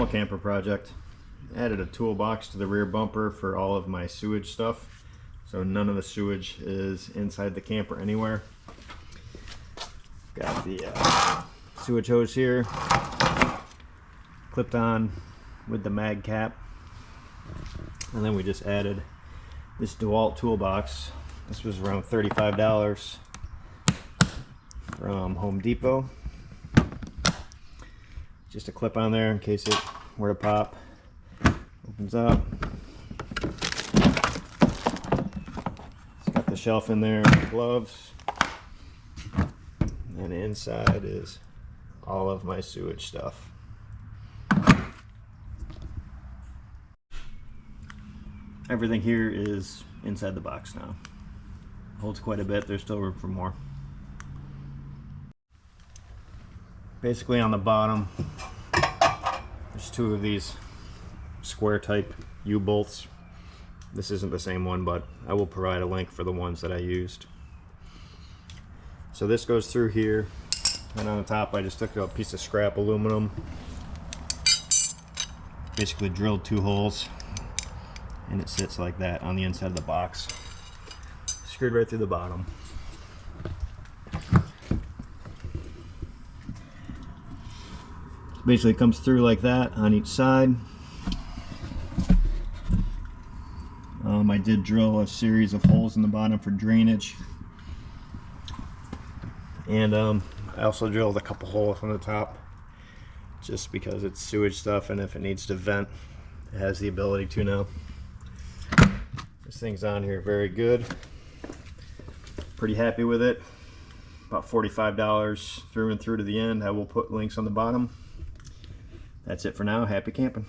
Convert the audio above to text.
Small camper project. Added a toolbox to the rear bumper for all of my sewage stuff, so none of the sewage is inside the camper anywhere. Got the sewage hose here clipped on with the mag cap, and then we just added this DeWalt toolbox. This was around $35 from Home Depot. Just a clip on there in case it were to pop. Opens up. It's got the shelf in there, gloves, and inside is all of my sewage stuff. Everything here is inside the box now. Holds quite a bit. There's still room for more. Basically on the bottom, there's two of these square type U-bolts. This isn't the same one, but I will provide a link for the ones that I used. So this goes through here, and on the top I just took a piece of scrap aluminum, basically drilled 2 holes, and it sits like that on the inside of the box, screwed right through the bottom. Basically comes through like that on each side. I did drill a series of holes in the bottom for drainage, and I also drilled a couple holes on the top just because it's sewage stuff, and if it needs to vent, it has the ability to now. This thing's on here very good. Pretty happy with it. About $45 through and through to the end. I will put links on the bottom. That's it for now. Happy camping.